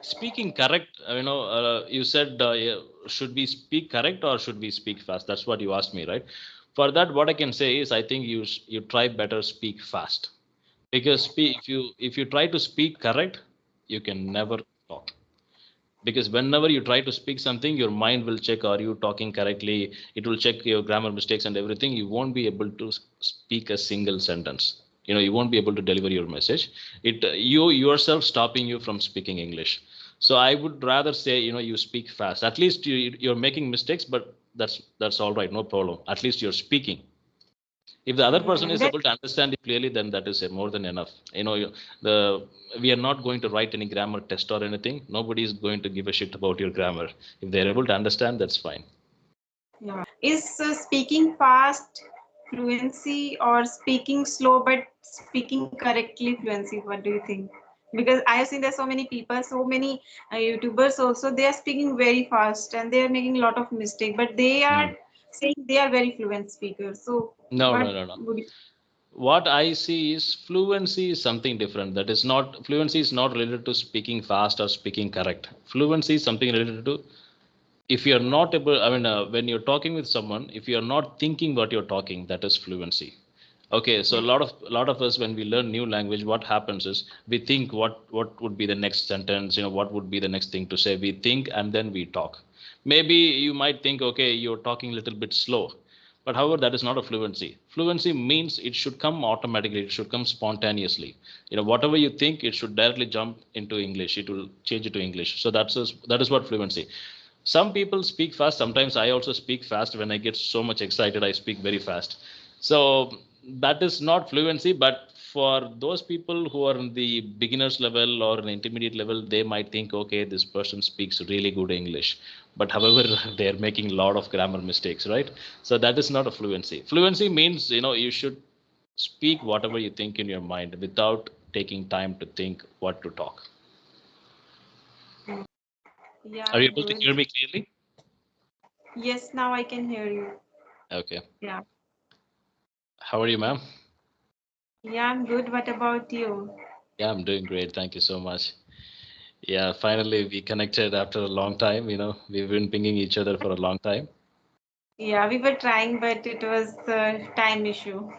Speaking correct, you said yeah, should we speak correct or should we speak fast? That's what you asked me, right? For that, what I can say is I think you try better speak fast, because if you try to speak correct, you can never talk. Because whenever you try to speak something, your mind will check, are you talking correctly? It will check your grammar mistakes and everything. You won't be able to speak a single sentence. You won't be able to deliver your message. It you yourself stopping you from speaking English. So I would rather say, you speak fast. At least you're making mistakes, but that's all right, no problem. At least you're speaking. If the other person is That able to understand it clearly, then that is more than enough. The we are not going to write any grammar test or anything. Nobody is going to give a shit about your grammar. If they're able to understand, that's fine. yeah. Is speaking fast fluency or speaking slow but speaking correctly fluency? What do you think? Because I have seen there's so many people, so many YouTubers also. They are speaking very fast and they are making a lot of mistake, but they are Mm. saying they are very fluent speakers. So No, what no, no, no. would you? What I see is fluency is something different. That is not fluency is not related to speaking fast or speaking correct. Fluency is something related to, if you're not able, when you're talking with someone, if you're not thinking what you're talking, that is fluency. Okay, so a lot of us, when we learn new language, what happens is we think what would be the next sentence, what would be the next thing to say. We think and then we talk. Maybe you might think, okay, you're talking a little bit slow, but however, that is not a fluency. Fluency means it should come automatically, it should come spontaneously. Whatever you think, it should directly jump into English, it will change it to English. So that is what fluency. Some people speak fast. Sometimes I also speak fast. When I get so much excited, I speak very fast. So that is not fluency, but for those people who are in the beginners level or an intermediate level, they might think, okay, this person speaks really good English, but however they are making a lot of grammar mistakes, right? So that is not a fluency. Fluency means, you should speak whatever you think in your mind without taking time to think what to talk. Yeah, Are you I'm able to good. hear me clearly? Yes, now I can hear you. Okay. Yeah. How are you, ma'am? Yeah, I'm good. What about you? Yeah, I'm doing great. Thank you so much. Yeah, finally we connected after a long time. We've been pinging each other for a long time. Yeah, we were trying, but it was a time issue.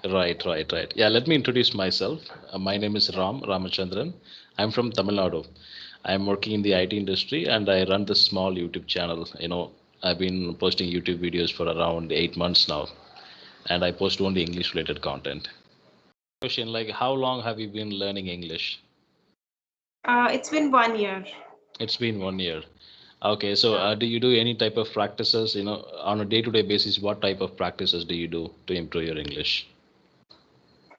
Right, right, right. Yeah, let me introduce myself. My name is Ramachandran. I'm from Tamil Nadu. I'm working in the IT industry and I run this small YouTube channel. I've been posting YouTube videos for around 8 months now, and I post only English related content. Question, like, how long have you been learning English? It's been 1 year. It's been 1 year. Okay, so Yeah. do you do any type of practices, on a day-to-day basis? What type of practices do you do to improve your English?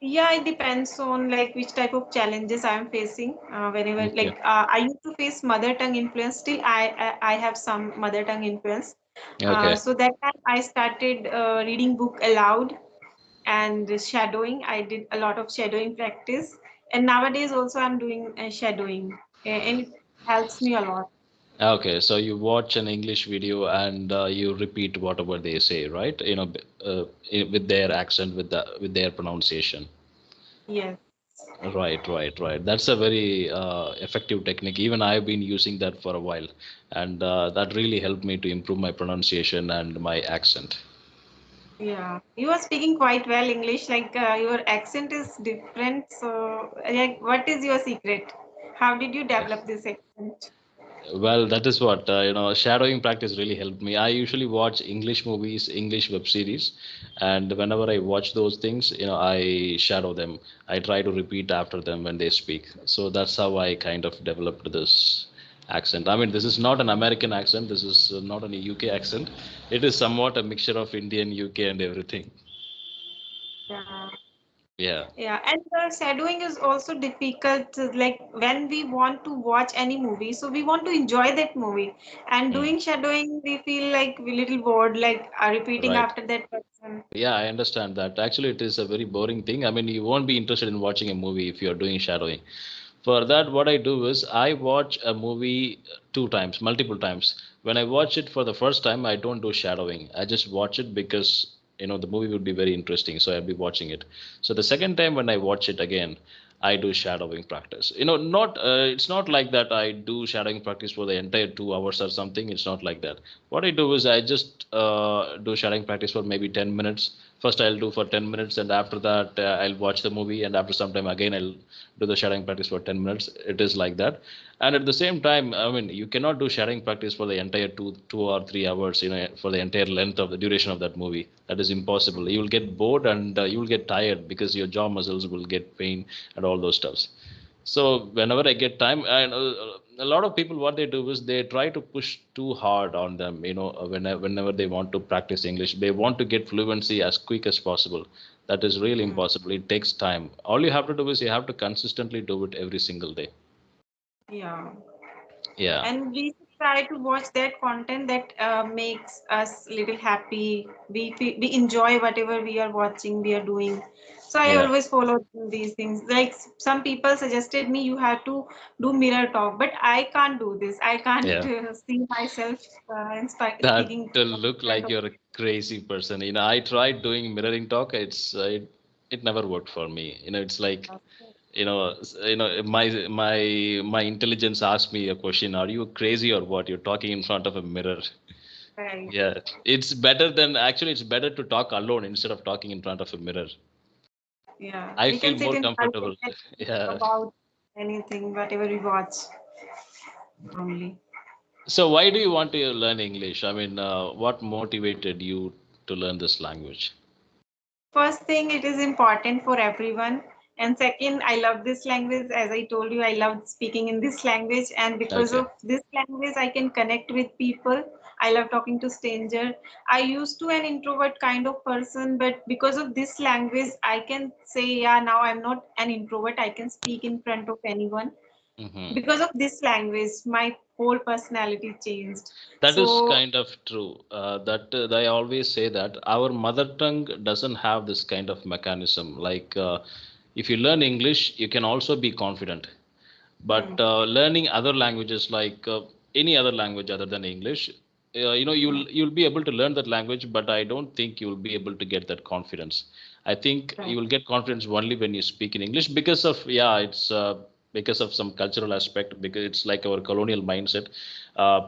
Yeah, it depends on like which type of challenges I am facing. Whenever Okay. I used to face mother tongue influence. Still, I have some mother tongue influence. Okay. So that time I started reading book aloud and shadowing. I did a lot of shadowing practice, and nowadays also I'm doing shadowing, and it helps me a lot. Okay, so you watch an English video and you repeat whatever they say, right? With their accent, with their pronunciation. Yes. Right, right, right. That's a very effective technique. Even I've been using that for a while, and that really helped me to improve my pronunciation and my accent. Yeah, you are speaking quite well English. Like your accent is different. So, like, what is your secret? How did you develop this accent? Well, that is what, shadowing practice really helped me. I usually watch English movies, English web series, and whenever I watch those things, I shadow them. I try to repeat after them when they speak. So that's how I kind of developed this accent. I mean, this is not an American accent, this is not an UK accent. It is somewhat a mixture of Indian, UK, and everything. Yeah. Yeah. Yeah, and shadowing is also difficult. Like when we want to watch any movie, so we want to enjoy that movie, and Mm. doing shadowing, we feel like we little bored, like repeating Right. after that person. Yeah, I understand that. Actually, it is a very boring thing. I mean, you won't be interested in watching a movie if you're doing shadowing. For that, what I do is I watch a movie two times, multiple times. When I watch it for the first time, I don't do shadowing. I just watch it because the movie would be very interesting, so I'll be watching it. So the second time when I watch it again, I do shadowing practice. Not it's not like that. I do shadowing practice for the entire 2 hours or something. It's not like that. What I do is I just do shadowing practice for maybe 10 minutes. First, I'll do for 10 minutes, and after that, I'll watch the movie, and after some time again, I'll do the shadowing practice for 10 minutes. It is like that. And at the same time, I mean, you cannot do shadowing practice for the entire two or 3 hours. For the entire length of the duration of that movie. That is impossible. You will get bored and you will get tired because your jaw muscles will get pain and all those stuffs. So whenever I get time, and a lot of people, what they do is they try to push too hard on them. Whenever they want to practice English, they want to get fluency as quick as possible. That is really Mm. impossible. It takes time. All you have to do is you have to consistently do it every single day. Yeah. Yeah, And we should try to watch that content that makes us little happy. We enjoy whatever we are watching, we are doing. So I yeah, always follow these things. Like some people suggested me, you have to do mirror talk, but I can't do this. I can't yeah. see myself That speaking in look front like of. you're a crazy person. I tried doing mirroring talk. It never worked for me. It's like my intelligence asked me a question: are you crazy or what? You're talking in front of a mirror. Right. Yeah, it's better to talk alone instead of talking in front of a mirror. Yeah. I We feel can sit more in silence comfortable. and think Yeah. about anything, whatever we watch only. So why do you want to learn English? I mean, what motivated you to learn this language? First thing, it is important for everyone. And second, I love this language. As I told you, I love speaking in this language. And because Okay. of this language, I can connect with people. I love talking to stranger. I used to an introvert kind of person, but because of this language, I can say, yeah, now I'm not an introvert. I can speak in front of anyone. Hmm. Because of this language, my whole personality changed. That is So, kind of true. That I always say that our mother tongue doesn't have this kind of mechanism. Like if you learn English, you can also be confident. But hmm, learning other languages, like any other language other than English, hmm, you'll be able to learn that language, but I don't think you'll be able to get that confidence. I think you right, will get confidence only when you speak in English because of, yeah, it's because of some cultural aspect, because it's like our colonial mindset.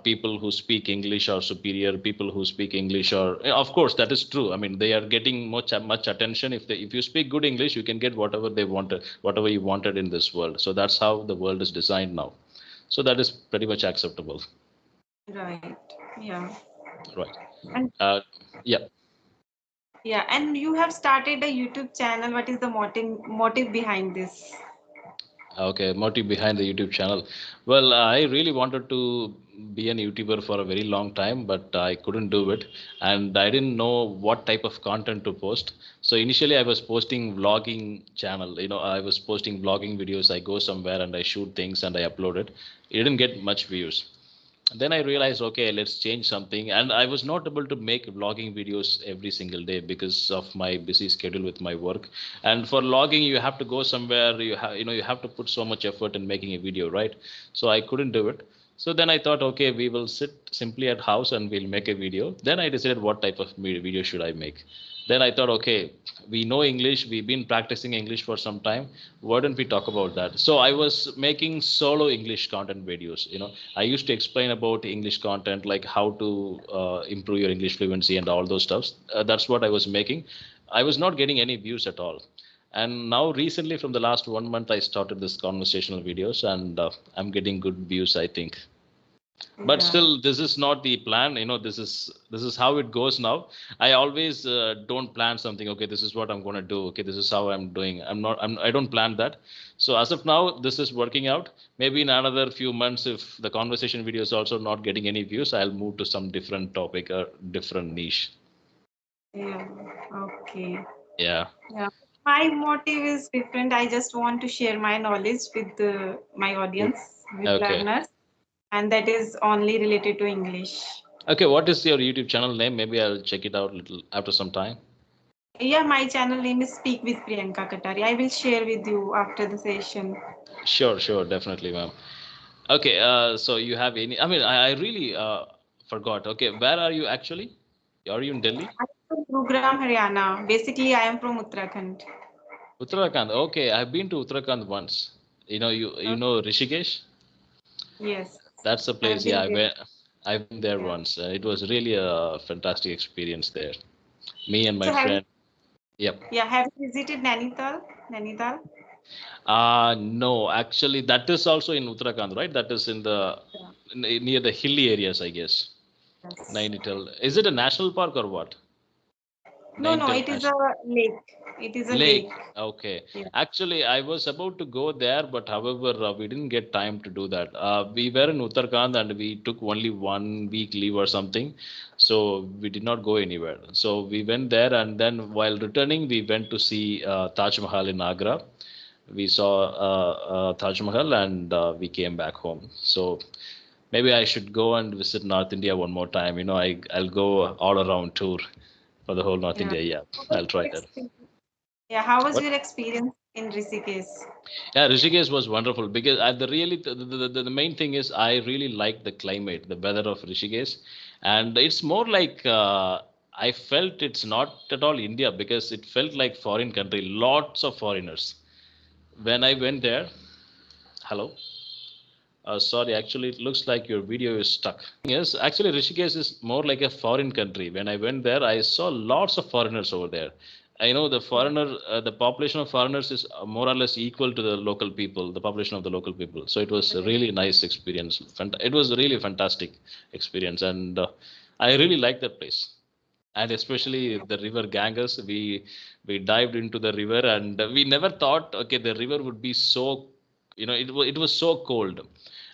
People who speak English are superior. People who speak English are, of course, that is true. I mean, they are getting much attention. If you speak good English, you can get whatever they wanted, whatever you wanted in this world. So that's how the world is designed now. So that is pretty much acceptable, right, yeah. right? And Uh, yeah. yeah, and you have started a YouTube channel. What is the motive behind this? Okay, motive behind the YouTube channel. Well, I really wanted to be an YouTuber for a very long time, but I couldn't do it, and I didn't know what type of content to post. So initially, I was posting vlogging channel. I was posting vlogging videos. I go somewhere and I shoot things and I upload it. It didn't get much views. Then I realized, okay, let's change something. And I was not able to make vlogging videos every single day because of my busy schedule with my work. And for logging, you have to go somewhere. You have to put so much effort in making a video, right? So I couldn't do it. So then I thought, okay, we will sit simply at house and we'll make a video. Then I decided what type of video should I make. Then I thought, okay, we know English. We've been practicing English for some time. Why don't we talk about that? So I was making solo English content videos. I used to explain about English content, like how to improve your English fluency and all those stuffs. That's what I was making. I was not getting any views at all. And now, recently, from the last 1 month, I started this conversational videos, and I'm getting good views, I think. But Yeah, still, this is not the plan. This is how it goes now. I always don't plan something. Okay, this is what I'm going to do. Okay, this is how I'm doing. I don't plan that. So as of now, this is working out. Maybe in another few months, if the conversation video is also not getting any views, I'll move to some different topic or different niche. yeah, okay. Yeah. Yeah. My motive is different. I just want to share my knowledge with my Mm. audience, with Okay. learners, and that is only related to English. Okay, what is your YouTube channel name? Maybe I'll check it out little after some time. Yeah, my channel name is Speak with Priyanka Katari. I will share with you after the session. Sure, sure, definitely, ma'am. Okay, so you have any? I mean, I really forgot. Okay, where are you actually? Are you in Delhi? I'm from Gurugram, Haryana. Basically, I am from Uttarakhand. Uttarakhand. Okay, I've been to Uttarakhand once. You Okay. know Rishikesh. Yes, That's the I've place. been Yeah, there. I've been there Yeah. once. It was really a fantastic experience there. Me and my So have you, friend. Yep. yeah, have you visited Nainital? Nainital? No, actually, that is also in Uttarakhand, right? That is in the Yeah. near the hilly areas, I guess. Yes. Nainital. Is it a national park or what? No, no, Nainital it is a National lake. It is a Lake. lake. Okay. Yeah. Actually, I was about to go there, but however, we didn't get time to do that. We were in Uttarakhand and we took only 1 week leave or something. So we did not go anywhere. So we went there and then while returning, we went to see Taj Mahal in Agra. We saw Taj Mahal and we came back home. So maybe I should go and visit North India one more time. I'll go all around tour for the whole North Yeah. India. Yeah, How was I'll your try that. experience? Yeah, how was What? your experience in Rishikesh? Yeah, Rishikesh was wonderful because the main thing is I really like the climate, the weather of Rishikesh, and it's more like I felt it's not at all India because it felt like foreign country, lots of foreigners. When I went there, hello. Sorry, actually, it looks like your video is stuck. Yes, actually, Rishikesh is more like a foreign country. When I went there, I saw lots of foreigners over there. I know the population of foreigners is more or less equal to the local people, the population of the local people. So it was a Okay. really nice experience. It was a really fantastic experience, and I really liked that place. And especially the river Ganges, we dived into the river, and we never thought, okay, the river would be so, it was so cold.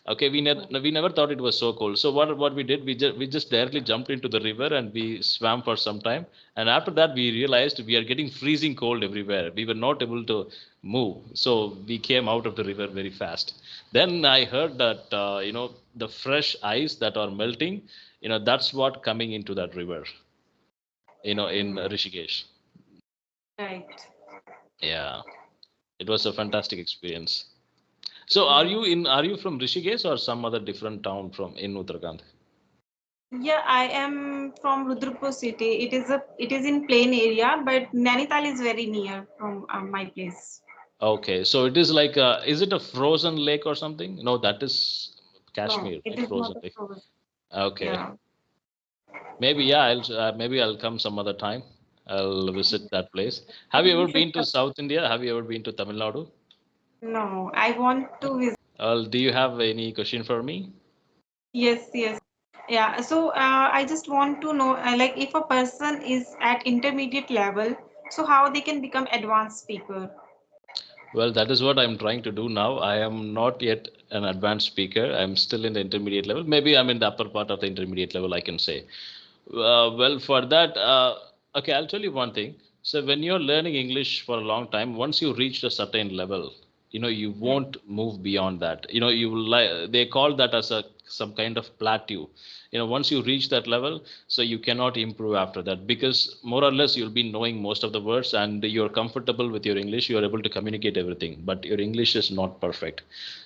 Okay, we never thought it was so cold. So what we did, we just directly jumped into the river and we swam for some time. And after that, we realized we are getting freezing cold everywhere. We were not able to move, so we came out of the river very fast. Then I heard that the fresh ice that are melting, that's what coming into that river. In Mm, Rishikesh. right. Yeah, it was a fantastic experience. So Yes. are you from Rishikesh or some other different town from in Uttarakhand? Yeah, I am from Rudrapur city. It is in plain area, but Nainital is very near from my place. Okay, so it is like is it a frozen lake or something? No, that is No, Kashmir, it right? is not Frozen a lake. forest. Okay, Yeah. maybe yeah. Maybe I'll come some other time. I'll visit that place. Have you You ever should been to come. South India? Have you ever been to Tamil Nadu? No, I want to visit. Do you have any question for me? Yes, yes. Yeah. So I just want to know, like, if a person is at intermediate level, so how they can become advanced speaker? Well, that is what I'm trying to do now. I am not yet an advanced speaker. I'm still in the intermediate level. Maybe I'm in the upper part of the intermediate level, I can say. Well, for that, okay, I'll tell you one thing. So, when you're learning English for a long time, once you reach a certain level, you Hmm. won't move beyond that. You will they call that as a some kind of plateau. Once you reach that level, so you cannot improve after that because more or less you'll be knowing most of the words and you're comfortable with your English. You are able to communicate everything, but your English is not perfect.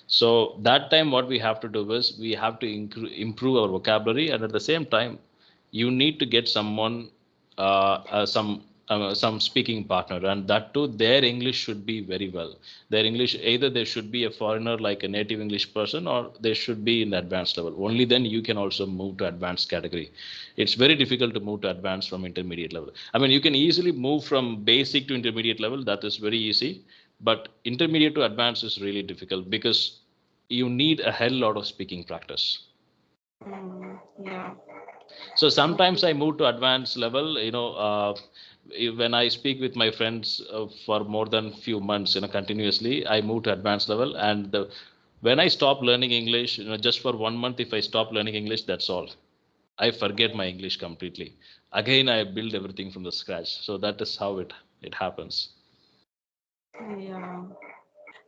So that time, what we have to do is we have to improve our vocabulary, and at the same time you need to get someone some speaking partner, and that too their English should be very well. Their English, either they should be a foreigner like a native English person, or they should be in the advanced level. Only then you can also move to advanced category. It's very difficult to move to advanced from intermediate level. I mean, you can easily move from basic to intermediate level, that is very easy, but intermediate to advanced is really difficult because you need a hell lot of speaking practice. Yeah. So sometimes Okay. I move to advanced level, when I speak with my friends for more than few months, continuously, I move to advanced level. And when I stop learning English, just for 1 month, if I stop learning English, that's all. I forget my English completely. Again, I build everything from the scratch. So that is how it happens. Yeah.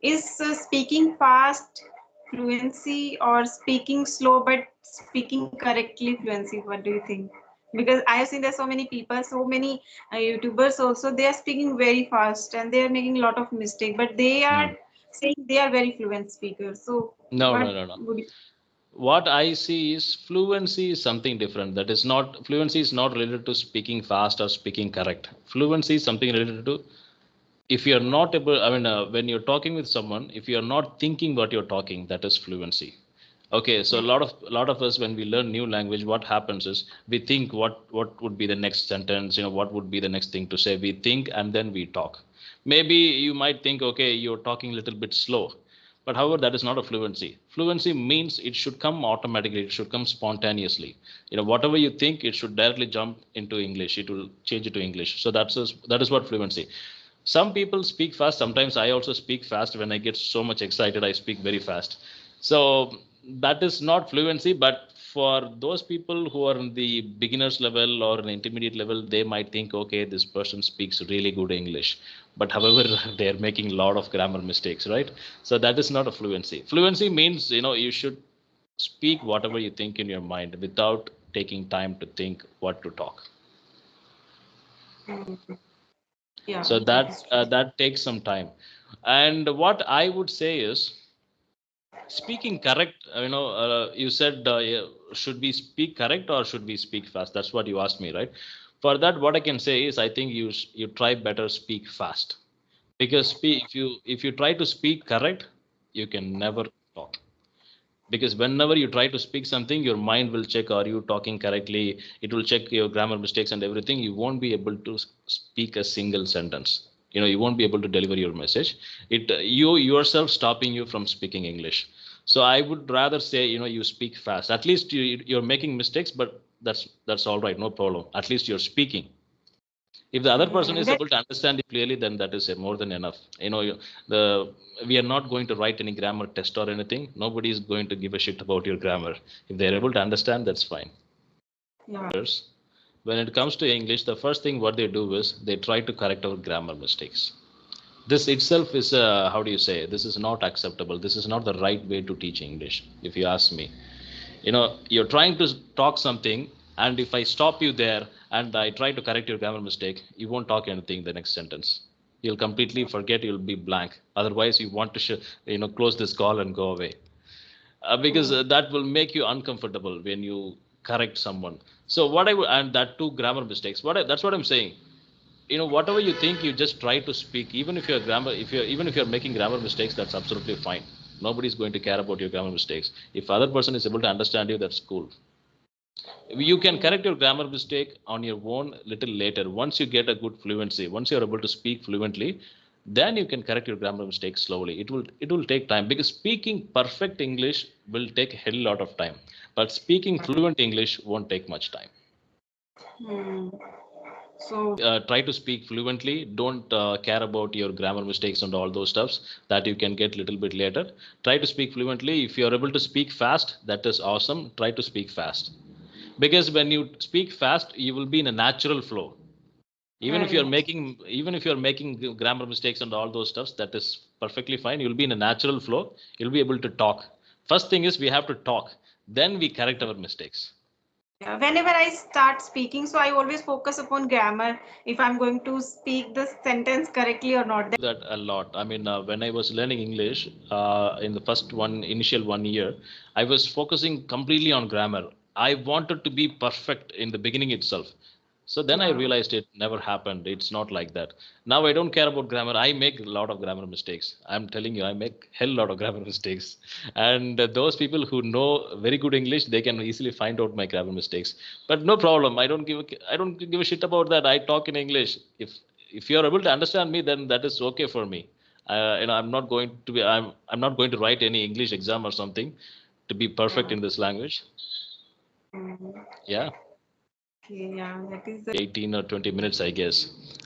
Is speaking fast fluency or speaking slow but speaking correctly fluency? What do you think? Because I have seen there's so many people, so many YouTubers also, they are speaking very fast and they are making a lot of mistake, but they are Mm. saying they are very fluent speakers. So No, what no, no, no. would you? What I see is fluency is something different. That is not Fluency is not related to speaking fast or speaking correct. Fluency is something related to if you're not able, when you're talking with someone, if you're not thinking what you're talking, that is fluency. Okay, so a lot of us, when we learn new language, what happens is we think what would be the next sentence, what would be the next thing to say. We think and then we talk. Maybe you might think, okay, you're talking a little bit slow, but however, that is not a fluency. Fluency means it should come automatically, it should come spontaneously. Whatever you think, it should directly jump into English. It will change it to English. So that is what fluency. Some people speak fast. Sometimes I also speak fast. When I get so much excited, I speak very fast. So that is not fluency, but for those people who are in the beginners level or an intermediate level, they might think, okay, this person speaks really good English, but however, they are making a lot of grammar mistakes, right? So that is not a fluency. Fluency means, you should speak whatever you think in your mind without taking time to think what to talk. Yeah, So that is true. that takes some time. And what I would say is speaking correct. You said, yeah, should we speak correct or should we speak fast? That's what you asked me, right? For that, what I can say is I think you try better speak fast, because if you try to speak correct, you can never talk. Because whenever you try to speak something, your mind will check, are you talking correctly? It will check your grammar mistakes and everything. You won't be able to speak a single sentence. You won't be able to deliver your message. You yourself stopping you from speaking English. So I would rather say, you speak fast. At least you're making mistakes, but that's all right, no problem. At least you're speaking. If the other person is That able to understand it clearly, then that is more than enough. The we are not going to write any grammar test or anything. Nobody is going to give a shit about your grammar. If they're able to understand, that's fine. yeah. When it comes to English, the first thing what they do is they try to correct our grammar mistakes. This itself is, how do you say, this is not acceptable. This is not the right way to teach English, if you ask me. You're trying to talk something, and if I stop you there and I try to correct your grammar mistake, you won't talk anything the next sentence. You'll completely forget, you'll be blank. Otherwise, you want to close this call and go away. Because that will make you uncomfortable when you correct someone. So what I would, and that too, grammar mistakes, that's what I'm saying. Whatever you think, you just try to speak. Even if you're making grammar mistakes, that's absolutely fine. Nobody's going to care about your grammar mistakes. If other person is able to understand you, that's cool. You can correct your grammar mistake on your own little later. Once you get a good fluency, once you're able to speak fluently, then you can correct your grammar mistakes slowly. It will take time, because speaking perfect English will take a hell lot of time, but speaking fluent English won't take much time. Hmm. So Try to speak fluently. Don't care about your grammar mistakes and all those stuffs that you can get little bit later. Try to speak fluently. If you're able to speak fast, that is awesome. Try to speak fast, because when you speak fast, you will be in a natural flow. Even if you're right. making grammar mistakes and all those stuffs, that is perfectly fine. You'll be in a natural flow. You'll be able to talk. First thing is we have to talk, then we correct our mistakes. Yeah. Whenever I start speaking, so I always focus upon grammar. If I'm going to speak the sentence correctly or not. That a lot. When I was learning English, in the first initial 1 year, I was focusing completely on grammar. I wanted to be perfect in the beginning itself. So then I Yeah. realized it never happened. It's not like that. Now I don't care about grammar. I make a lot of grammar mistakes. I'm telling you, I make hell lot of grammar mistakes. And those people who know very good English, they can easily find out my grammar mistakes. But no problem. I don't give a shit about that. I talk in English. If you're able to understand me, then that is okay for me. I'm not going to write any English exam or something to be perfect Yeah. in this language. Mhm. Yeah. Okay, yeah, that is the 18 or 20 minutes, I guess.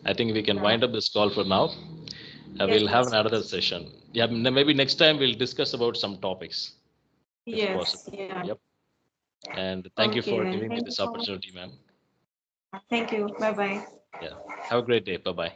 I think we can yeah. wind up this call for now. Yes, We'll have yes, another session. Yeah, maybe next time we'll discuss about some topics, if yes, possible. yeah. Yep. And thank you Okay, for then. giving me Thank you this so much. opportunity, man. Thank you. Bye bye. Yeah. Have a great day. Bye bye.